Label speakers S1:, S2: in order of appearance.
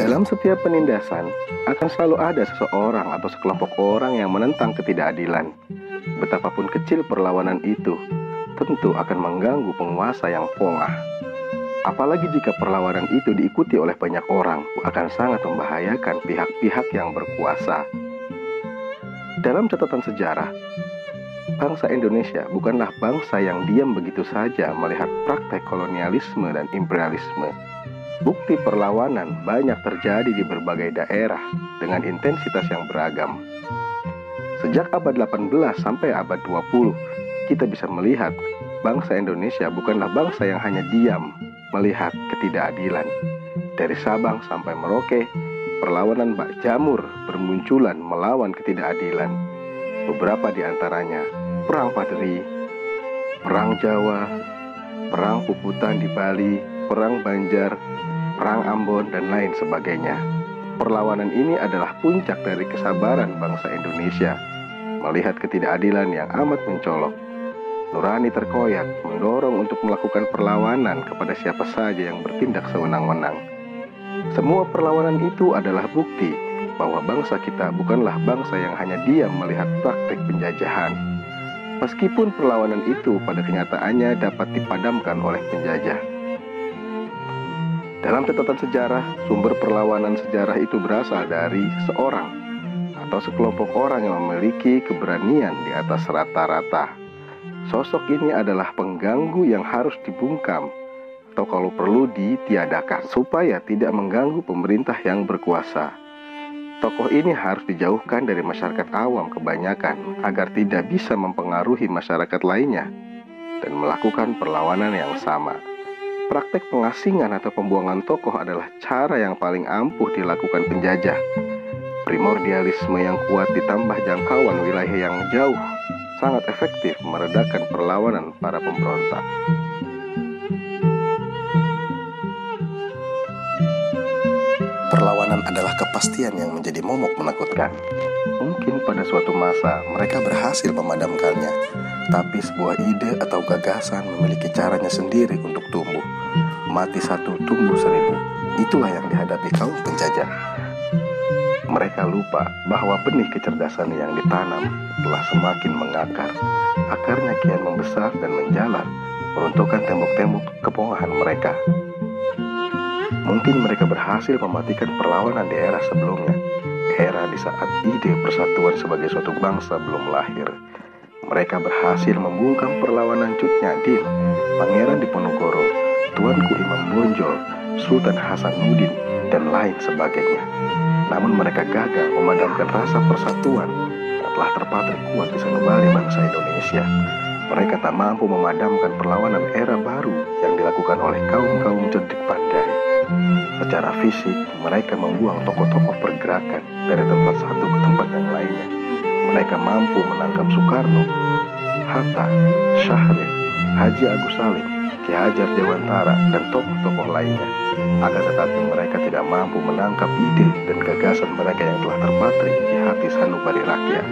S1: Dalam setiap penindasan, akan selalu ada seseorang atau sekelompok orang yang menentang ketidakadilan. Betapapun kecil perlawanan itu, tentu akan mengganggu penguasa yang pongah. Apalagi jika perlawanan itu diikuti oleh banyak orang, akan sangat membahayakan pihak-pihak yang berkuasa. Dalam catatan sejarah, bangsa Indonesia bukanlah bangsa yang diam begitu saja melihat praktek kolonialisme dan imperialisme. Bukti perlawanan banyak terjadi di berbagai daerah dengan intensitas yang beragam. Sejak abad 18 sampai abad 20, kita bisa melihat bangsa Indonesia bukanlah bangsa yang hanya diam melihat ketidakadilan. Dari Sabang sampai Merauke, perlawanan bak jamur bermunculan melawan ketidakadilan. Beberapa di antaranya Perang Padri, Perang Jawa, Perang Puputan di Bali, Perang Banjar, Perang Ambon, dan lain sebagainya. Perlawanan ini adalah puncak dari kesabaran bangsa Indonesia melihat ketidakadilan yang amat mencolok. Nurani terkoyak mendorong untuk melakukan perlawanan kepada siapa saja yang bertindak sewenang-wenang. Semua perlawanan itu adalah bukti bahwa bangsa kita bukanlah bangsa yang hanya diam melihat praktik penjajahan. Meskipun perlawanan itu pada kenyataannya dapat dipadamkan oleh penjajah. Dalam catatan sejarah, sumber perlawanan sejarah itu berasal dari seorang atau sekelompok orang yang memiliki keberanian di atas rata-rata. Sosok ini adalah pengganggu yang harus dibungkam atau kalau perlu ditiadakan supaya tidak mengganggu pemerintah yang berkuasa. Tokoh ini harus dijauhkan dari masyarakat awam kebanyakan agar tidak bisa mempengaruhi masyarakat lainnya dan melakukan perlawanan yang sama. Praktek pengasingan atau pembuangan tokoh adalah cara yang paling ampuh dilakukan penjajah. Primordialisme yang kuat ditambah jangkauan wilayah yang jauh sangat efektif meredakan perlawanan para pemberontak. Perlawanan adalah kepastian yang menjadi momok menakutkan. Mungkin pada suatu masa mereka berhasil memadamkannya, tapi sebuah ide atau gagasan memiliki caranya sendiri untuk tumbuh. Mati satu, tumbuh seribu. Itulah yang dihadapi kaum penjajah. Mereka lupa bahwa benih kecerdasan yang ditanam telah semakin mengakar. Akarnya kian membesar dan menjalar, meruntuhkan tembok-tembok kepongahan mereka. Mungkin mereka berhasil mematikan perlawanan di era sebelumnya, era di saat ide persatuan sebagai suatu bangsa belum lahir. Mereka berhasil membungkam perlawanan Cut Nyak Dien, Pangeran Diponegoro, Tuanku Imam Bonjol, Sultan Hasanuddin, dan lain sebagainya. Namun mereka gagal memadamkan rasa persatuan yang telah terpatri kuat di sanubari bangsa Indonesia. Mereka tak mampu memadamkan perlawanan era baru yang dilakukan oleh kaum-kaum cerdik pandai. Secara fisik, mereka membuang tokoh-tokoh pergerakan dari tempat satu ke tempat yang lainnya. Mereka mampu menangkap Soekarno, Hatta, Syahrir, Haji Agus Salim, Ki Hajar Dewantara, dan tokoh-tokoh lainnya. Akan tetapi mereka tidak mampu menangkap ide dan gagasan mereka yang telah terpatri di hati sanubari rakyat.